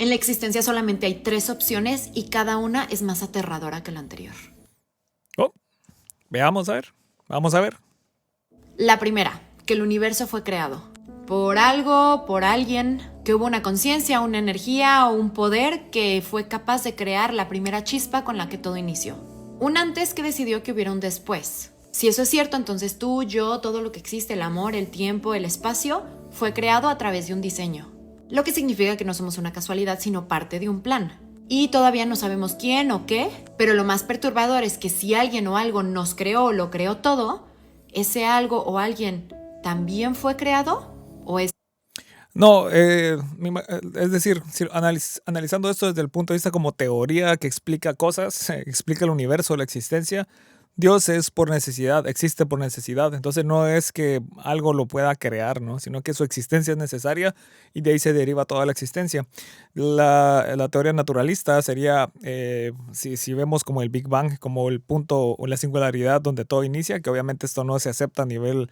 En la existencia solamente hay 3 opciones y cada una es más aterradora que la anterior. Oh, veamos a ver. Vamos a ver. La primera, que el universo fue creado. Por algo, por alguien, que hubo una conciencia, una energía o un poder que fue capaz de crear la primera chispa con la que todo inició. Un antes que decidió que hubiera un después. Si eso es cierto, entonces tú, yo, todo lo que existe, el amor, el tiempo, el espacio, fue creado a través de un diseño. Lo que significa que no somos una casualidad, sino parte de un plan. Y todavía no sabemos quién o qué, pero lo más perturbador es que si alguien o algo nos creó o lo creó todo, ¿ese algo o alguien también fue creado? ¿O es No, es decir, si analizando esto desde el punto de vista como teoría que explica cosas, explica el universo, la existencia, Dios es por necesidad, existe por necesidad. Entonces no es que algo lo pueda crear, ¿no? Sino que su existencia es necesaria y de ahí se deriva toda la existencia. La teoría naturalista sería, si vemos como el Big Bang, como el punto o la singularidad donde todo inicia, que obviamente esto no se acepta a nivel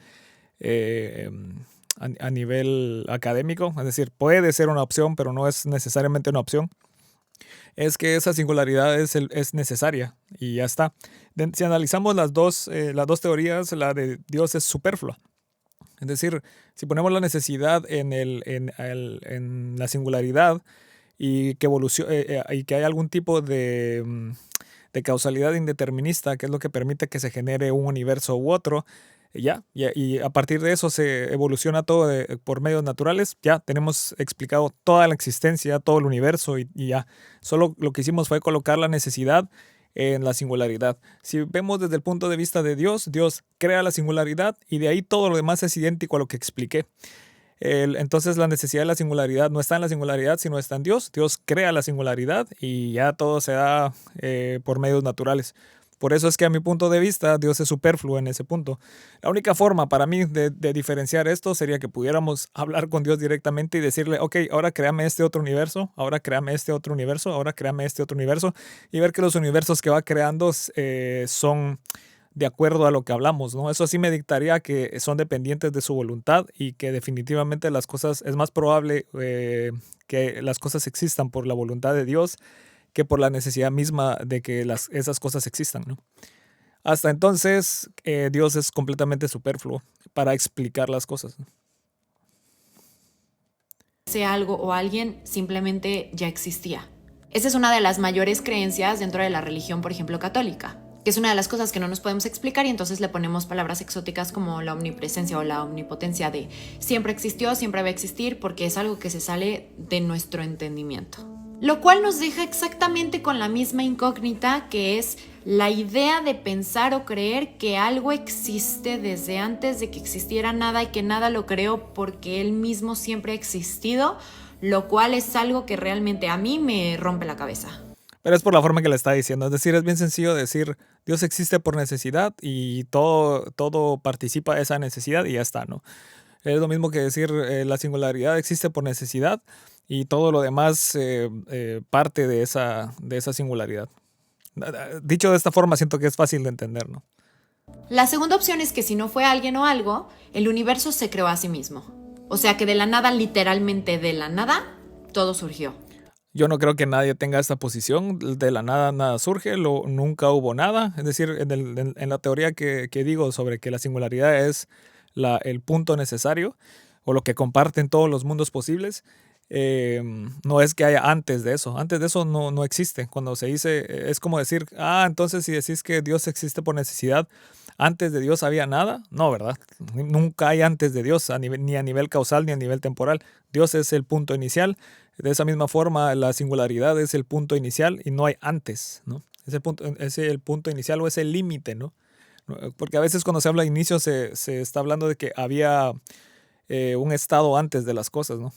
eh, a nivel académico, es decir, puede ser una opción, pero no es necesariamente una opción, es que esa singularidad es necesaria y ya está. Si analizamos las dos teorías, la de Dios es superflua. Es decir, si ponemos la necesidad en la singularidad y y que hay algún tipo de causalidad indeterminista, que es lo que permite que se genere un universo u otro, y a partir de eso se evoluciona todo por medios naturales. Ya tenemos explicado toda la existencia, todo el universo y ya. Solo lo que hicimos fue colocar la necesidad en la singularidad. Si vemos desde el punto de vista de Dios, Dios crea la singularidad y de ahí todo lo demás es idéntico a lo que expliqué. Entonces la necesidad de la singularidad no está en la singularidad, sino está en Dios. Dios crea la singularidad y ya todo se da por medios naturales. Por eso es que a mi punto de vista Dios es superfluo en ese punto. La única forma para mí de diferenciar esto sería que pudiéramos hablar con Dios directamente y decirle, ok, ahora créame este otro universo, ahora créame este otro universo, ahora créame este otro universo, y ver que los universos que va creando son de acuerdo a lo que hablamos, ¿no? Eso sí me dictaría que son dependientes de su voluntad y que definitivamente las cosas, es más probable que las cosas existan por la voluntad de Dios que por la necesidad misma de que esas cosas existan, ¿no? Hasta entonces, Dios es completamente superfluo para explicar las cosas, ¿no? ese algo o alguien simplemente ya existía? Esa es una de las mayores creencias dentro de la religión, por ejemplo, católica, que es una de las cosas que no nos podemos explicar y entonces le ponemos palabras exóticas como la omnipresencia o la omnipotencia de siempre existió, siempre va a existir, porque es algo que se sale de nuestro entendimiento. Lo cual nos deja exactamente con la misma incógnita, que es la idea de pensar o creer que algo existe desde antes de que existiera nada y que nada lo creó porque él mismo siempre ha existido, lo cual es algo que realmente a mí me rompe la cabeza. Pero es por la forma que le está diciendo. Es decir, es bien sencillo decir, Dios existe por necesidad y todo participa de esa necesidad y ya está, ¿no? Es lo mismo que decir, la singularidad existe por necesidad y todo lo demás parte de esa singularidad. Dicho de esta forma, siento que es fácil de entender, ¿no? La segunda opción es que si no fue alguien o algo, el universo se creó a sí mismo. O sea que de la nada, literalmente de la nada, todo surgió. Yo no creo que nadie tenga esta posición. De la nada, nada surge, nunca hubo nada. Es decir, en la teoría que digo sobre que la singularidad es el punto necesario o lo que comparten todos los mundos posibles, no es que haya antes de eso. Antes de eso no existe. Cuando se dice, es como decir, entonces si decís que Dios existe por necesidad, antes de Dios había nada. No, ¿verdad? Nunca hay antes de Dios, ni a nivel causal ni a nivel temporal. Dios es el punto inicial. De esa misma forma, la singularidad es el punto inicial y no hay antes, ¿no? Es el punto inicial o es el límite, ¿no? Porque a veces cuando se habla de inicio se está hablando de que había un estado antes de las cosas, ¿no?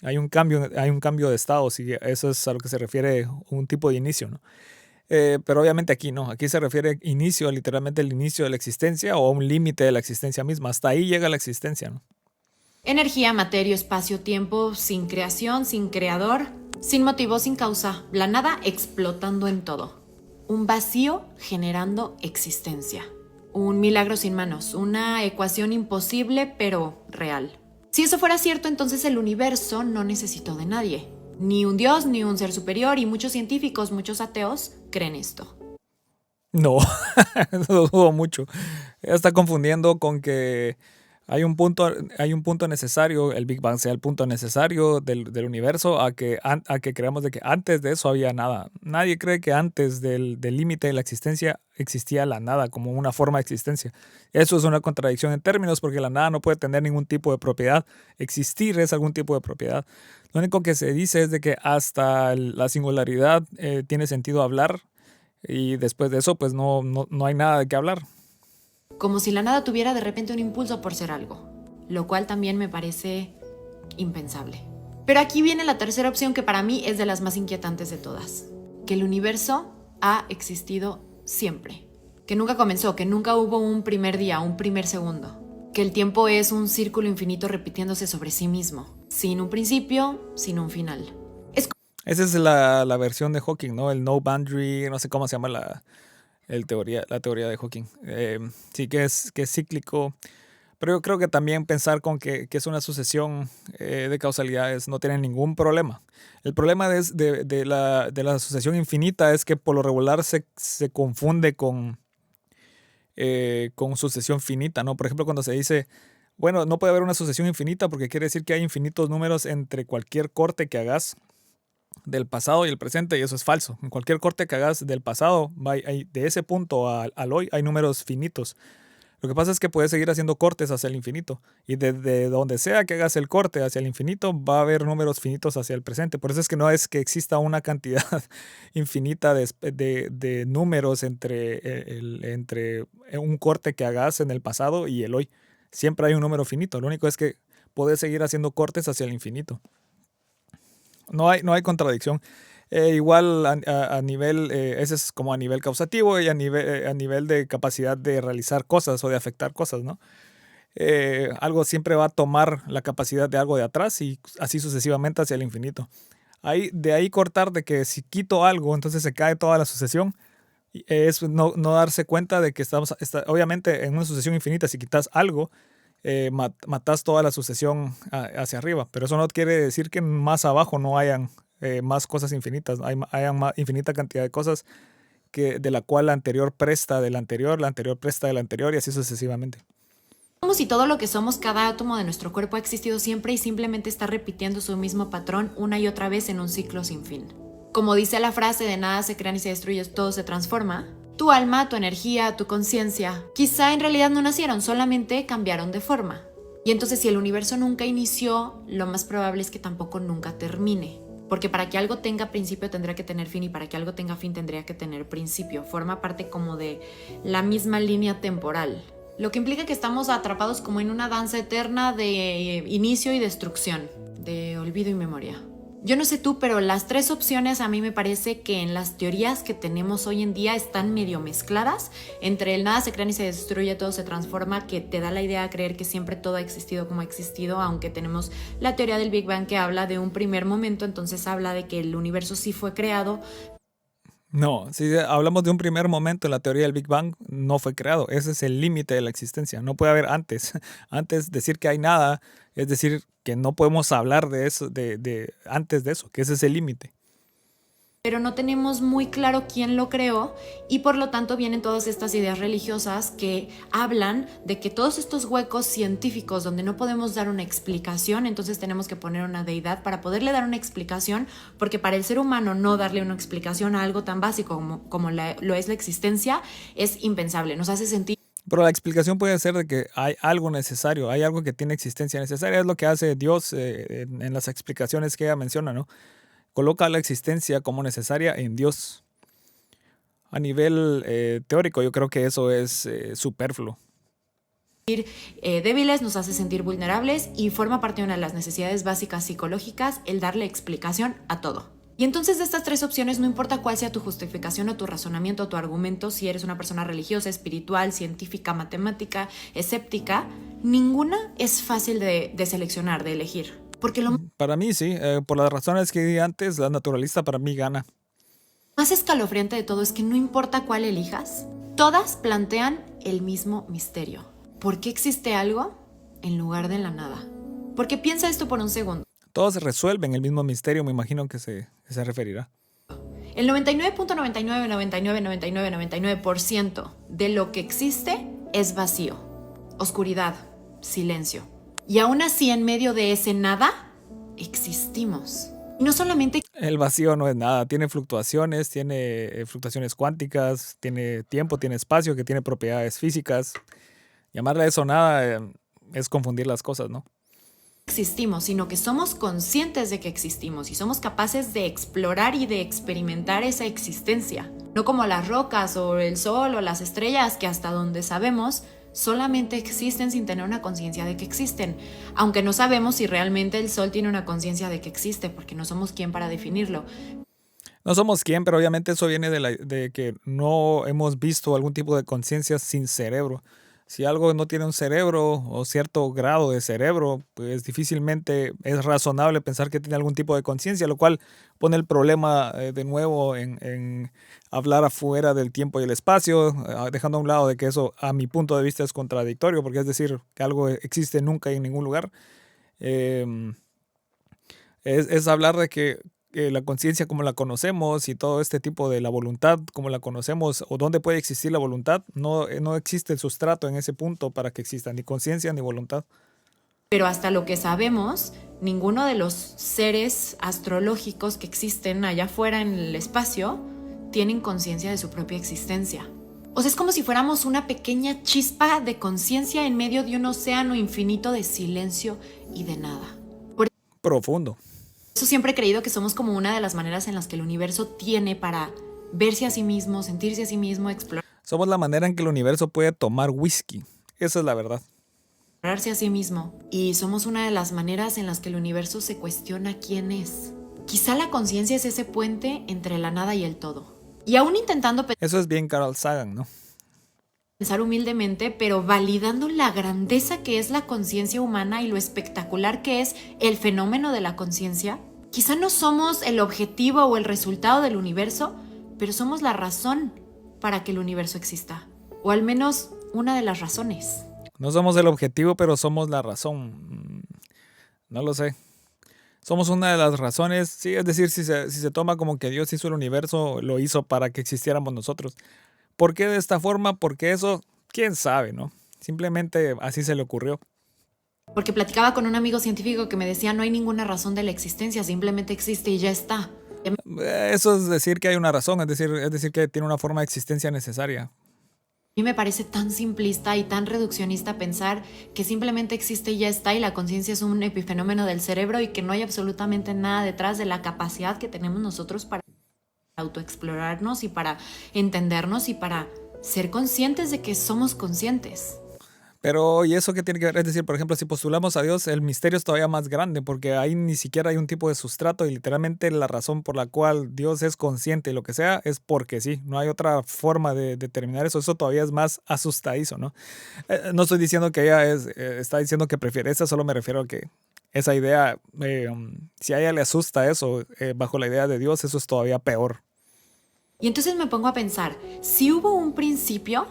Hay un cambio de estado, si eso es a lo que se refiere un tipo de inicio, ¿no? Pero obviamente aquí no, aquí se refiere inicio, literalmente el inicio de la existencia o un límite de la existencia misma. Hasta ahí llega la existencia, ¿no? Energía, materia, espacio, tiempo, sin creación, sin creador, sin motivo, sin causa, la nada explotando en todo. Un vacío generando existencia. Un milagro sin manos, una ecuación imposible pero real. Si eso fuera cierto, entonces el universo no necesitó de nadie. Ni un dios, ni un ser superior, y muchos científicos, muchos ateos creen esto. No, lo dudo mucho. Ella está confundiendo con que hay un punto necesario, el Big Bang sea el punto necesario del universo, a que creamos de que antes de eso había nada. Nadie cree que antes del límite de la existencia existía la nada como una forma de existencia. Eso es una contradicción en términos porque la nada no puede tener ningún tipo de propiedad. Existir es algún tipo de propiedad. Lo único que se dice es de que hasta la singularidad tiene sentido hablar y después de eso pues no hay nada de qué hablar. Como si la nada tuviera de repente un impulso por ser algo, lo cual también me parece impensable. Pero aquí viene la tercera opción que para mí es de las más inquietantes de todas, que el universo ha existido siempre, que nunca comenzó, que nunca hubo un primer día, un primer segundo, que el tiempo es un círculo infinito repitiéndose sobre sí mismo, sin un principio, sin un final. Esa es la versión de Hawking, ¿no? El no boundary, no sé cómo se llama la teoría de Hawking. Sí que es cíclico, pero yo creo que también pensar con que es una sucesión de causalidades no tiene ningún problema. El problema de la sucesión infinita es que por lo regular se confunde con sucesión finita, ¿no? Por ejemplo, cuando se dice, bueno, no puede haber una sucesión infinita porque quiere decir que hay infinitos números entre cualquier corte que hagas del pasado y el presente, y eso es falso. En cualquier corte que hagas del pasado, de ese punto al hoy, hay números finitos. Lo que pasa es que puedes seguir haciendo cortes hacia el infinito, y desde donde sea que hagas el corte hacia el infinito, va a haber números finitos hacia el presente. Por eso es que no es que exista una cantidad infinita de números entre un corte que hagas en el pasado y el hoy. Siempre hay un número finito. Lo único es que puedes seguir haciendo cortes hacia el infinito. No hay contradicción. Igual a nivel, ese es como a nivel causativo y a nivel de capacidad de realizar cosas o de afectar cosas, ¿no? Algo siempre va a tomar la capacidad de algo de atrás y así sucesivamente hacia el infinito. De ahí cortar de que si quito algo, entonces se cae toda la sucesión. Es no darse cuenta de que obviamente en una sucesión infinita, si quitas algo, matas toda la sucesión hacia arriba, pero eso no quiere decir que más abajo no hayan más cosas infinitas, hayan más infinita cantidad de cosas de la cual la anterior presta del anterior, la anterior presta del anterior y así sucesivamente. Como si todo lo que somos, cada átomo de nuestro cuerpo ha existido siempre y simplemente está repitiendo su mismo patrón una y otra vez en un ciclo sin fin. Como dice la frase de nada se crea ni se destruye, todo se transforma. Tu alma, tu energía, tu conciencia, quizá en realidad no nacieron, solamente cambiaron de forma. Y entonces si el universo nunca inició, lo más probable es que tampoco nunca termine. Porque para que algo tenga principio tendría que tener fin y para que algo tenga fin tendría que tener principio. Forma parte como de la misma línea temporal. Lo que implica que estamos atrapados como en una danza eterna de inicio y destrucción, de olvido y memoria. Yo no sé tú, pero las tres opciones a mí me parece que en las teorías que tenemos hoy en día están medio mezcladas. Entre el nada se crea ni se destruye, todo se transforma, que te da la idea de creer que siempre todo ha existido como ha existido, aunque tenemos la teoría del Big Bang que habla de un primer momento, entonces habla de que el universo sí fue creado. No, si hablamos de un primer momento en la teoría del Big Bang, no fue creado. Ese es el límite de la existencia. No puede haber antes. Antes decir que hay nada, es decir, que no podemos hablar de eso, antes de eso, que ese es el límite. Pero no tenemos muy claro quién lo creó y por lo tanto vienen todas estas ideas religiosas que hablan de que todos estos huecos científicos donde no podemos dar una explicación, entonces tenemos que poner una deidad para poderle dar una explicación, porque para el ser humano no darle una explicación a algo tan básico como lo es la existencia es impensable, nos hace sentir. Pero la explicación puede ser de que hay algo necesario, hay algo que tiene existencia necesaria. Es lo que hace Dios en las explicaciones que ella menciona, ¿no? Coloca la existencia como necesaria en Dios. A nivel teórico, yo creo que eso es superfluo. Débiles, nos hace sentir vulnerables y forma parte de una de las necesidades básicas psicológicas el darle explicación a todo. Y entonces de estas tres opciones, no importa cuál sea tu justificación o tu razonamiento o tu argumento, si eres una persona religiosa, espiritual, científica, matemática, escéptica, ninguna es fácil de seleccionar, de elegir. Porque lo Para mí sí, por las razones que di antes, la naturalista para mí gana. más escalofriante de todo es que no importa cuál elijas, todas plantean el mismo misterio. ¿Por qué existe algo en lugar de la nada? Porque piensa esto por un segundo. Todo se resuelve en el mismo misterio, me imagino que se referirá. El 99.99999999% de lo que existe es vacío, oscuridad, silencio. Y aún así, en medio de ese nada, existimos. Y no solamente El vacío no es nada, tiene fluctuaciones cuánticas, tiene tiempo, tiene espacio, que tiene propiedades físicas. Llamarle a eso nada es confundir las cosas, ¿no? existimos, sino que somos conscientes de que existimos y somos capaces de explorar y de experimentar esa existencia. No como las rocas o el sol o las estrellas que hasta donde sabemos solamente existen sin tener una conciencia de que existen, aunque no sabemos si realmente el sol tiene una conciencia de que existe, porque no somos quien para definirlo. No somos quién, pero obviamente eso viene de que no hemos visto algún tipo de conciencia sin cerebro. Si algo no tiene un cerebro o cierto grado de cerebro, pues difícilmente es razonable pensar que tiene algún tipo de conciencia, lo cual pone el problema de nuevo en hablar afuera del tiempo y el espacio, dejando a un lado de que eso a mi punto de vista es contradictorio, porque es decir, que algo existe nunca y en ningún lugar. Eh, es hablar de que la conciencia como la conocemos y todo este tipo de la voluntad como la conocemos o dónde puede existir la voluntad, no existe el sustrato en ese punto para que exista ni conciencia ni voluntad. Pero hasta lo que sabemos, ninguno de los seres astrológicos que existen allá afuera en el espacio tienen conciencia de su propia existencia. O sea, es como si fuéramos una pequeña chispa de conciencia en medio de un océano infinito de silencio y de nada. Profundo. Eso siempre he creído que somos como una de las maneras en las que el universo tiene para verse a sí mismo, sentirse a sí mismo, Somos la manera en que el universo puede tomar whisky. Esa es la verdad. explorarse a sí mismo. Y somos una de las maneras en las que el universo se cuestiona quién es. Quizá la conciencia es ese puente entre la nada y el todo. Y aún intentando Eso es bien Carl Sagan, ¿no? pensar humildemente, pero validando la grandeza que es la conciencia humana y lo espectacular que es el fenómeno de la conciencia. Quizá no somos el objetivo o el resultado del universo, pero somos la razón para que el universo exista. O al menos una de las razones. No somos el objetivo, pero somos la razón. No lo sé. Somos una de las razones, sí, es decir, si se toma como que Dios hizo el universo, lo hizo para que existiéramos nosotros. ¿Por qué de esta forma? Porque eso, quién sabe, ¿no? Simplemente así se le ocurrió. Porque platicaba con un amigo científico que me decía no hay ninguna razón de la existencia, simplemente existe y ya está. Eso es decir que hay una razón, es decir que tiene una forma de existencia necesaria. A mí me parece tan simplista y tan reduccionista pensar que simplemente existe y ya está y la conciencia es un epifenómeno del cerebro y que no hay absolutamente nada detrás de la capacidad que tenemos nosotros para autoexplorarnos y para entendernos y para ser conscientes de que somos conscientes. Pero, ¿y eso qué tiene que ver? Es decir, por ejemplo, si postulamos a Dios, el misterio es todavía más grande, porque ahí ni siquiera hay un tipo de sustrato y literalmente la razón por la cual Dios es consciente y lo que sea es porque sí, no hay otra forma de determinar eso. Eso todavía es más asustadizo, ¿no? No estoy diciendo que ella está diciendo que prefiere esa, solo me refiero a que esa idea, si a ella le asusta eso, bajo la idea de Dios, eso es todavía peor. Y entonces me pongo a pensar, si hubo un principio,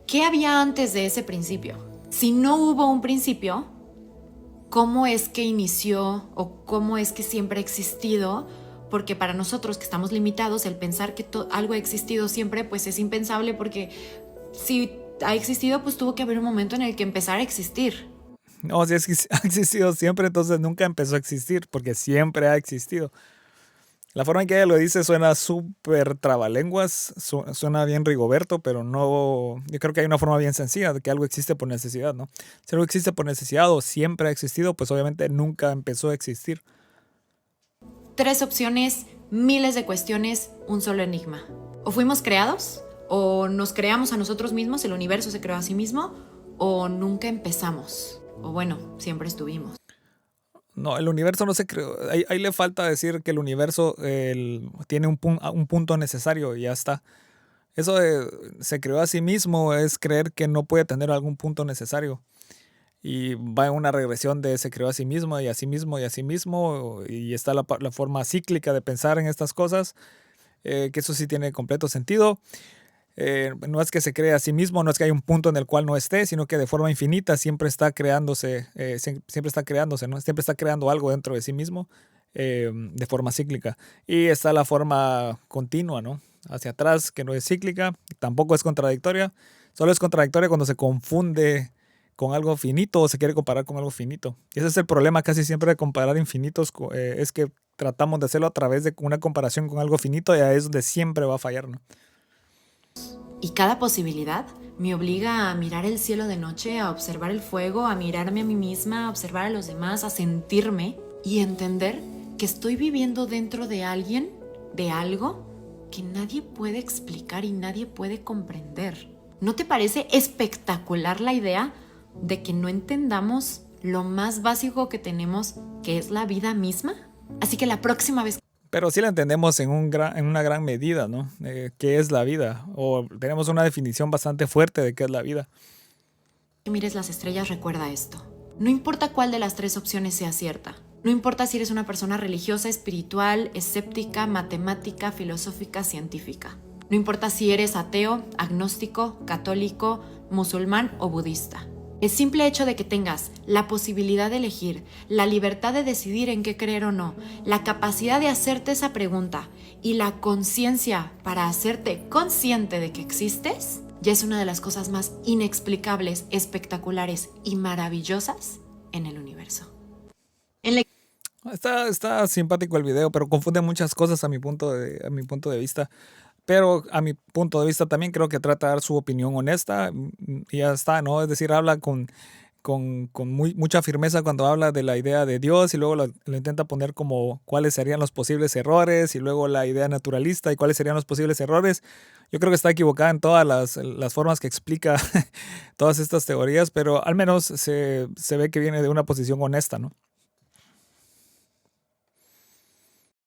¿qué había antes de ese principio? Si no hubo un principio, ¿cómo es que inició o cómo es que siempre ha existido? Porque para nosotros que estamos limitados, el pensar que algo ha existido siempre, pues es impensable porque si ha existido, pues tuvo que haber un momento en el que empezara a existir. No, si es que ha existido siempre, entonces nunca empezó a existir, porque siempre ha existido. La forma en que ella lo dice suena súper trabalenguas, suena bien Rigoberto, pero no, yo creo que hay una forma bien sencilla de que algo existe por necesidad, ¿no? Si algo existe por necesidad o siempre ha existido, pues obviamente nunca empezó a existir. 3 opciones, miles de cuestiones, un solo enigma. O fuimos creados, o nos creamos a nosotros mismos, el universo se creó a sí mismo, o nunca empezamos. O bueno, siempre estuvimos. No, el universo no se creó. Ahí le falta decir que el universo tiene un punto necesario y ya está. Eso de se creó a sí mismo es creer que no puede tener algún punto necesario. Y va en una regresión de se creó a sí mismo y a sí mismo y a sí mismo. Y está la forma cíclica de pensar en estas cosas, que eso sí tiene completo sentido. No es que se cree a sí mismo, no es que hay un punto en el cual no esté, sino que de forma infinita siempre está creándose, siempre está creándose, ¿no? Siempre está creando algo dentro de sí mismo de forma cíclica. Y está la forma continua, ¿no? Hacia atrás, que no es cíclica, tampoco es contradictoria, solo es contradictoria cuando se confunde con algo finito o se quiere comparar con algo finito. Y ese es el problema casi siempre de comparar infinitos, es que tratamos de hacerlo a través de una comparación con algo finito y ahí es donde siempre va a fallar, ¿no? Y cada posibilidad me obliga a mirar el cielo de noche, a observar el fuego, a mirarme a mí misma, a observar a los demás, a sentirme y entender que estoy viviendo dentro de alguien, de algo que nadie puede explicar y nadie puede comprender. ¿No te parece espectacular la idea de que no entendamos lo más básico que tenemos, que es la vida misma? Así que la próxima vez Pero sí la entendemos en una gran medida, ¿no? ¿Qué es la vida? O tenemos una definición bastante fuerte de qué es la vida. que mires las estrellas, recuerda esto. No importa cuál de las tres opciones sea cierta. No importa si eres una persona religiosa, espiritual, escéptica, matemática, filosófica, científica. No importa si eres ateo, agnóstico, católico, musulmán o budista. El simple hecho de que tengas la posibilidad de elegir, la libertad de decidir en qué creer o no, la capacidad de hacerte esa pregunta y la conciencia para hacerte consciente de que existes, ya es una de las cosas más inexplicables, espectaculares y maravillosas en el universo. Está simpático el video, pero confunde muchas cosas a mi punto de vista. Pero a mi punto de vista también creo que trata de dar su opinión honesta y ya está, ¿no? Es decir, habla con mucha firmeza cuando habla de la idea de Dios y luego lo intenta poner como cuáles serían los posibles errores y luego la idea naturalista y cuáles serían los posibles errores. Yo creo que está equivocada en todas las formas que explica todas estas teorías, pero al menos se ve que viene de una posición honesta, ¿no?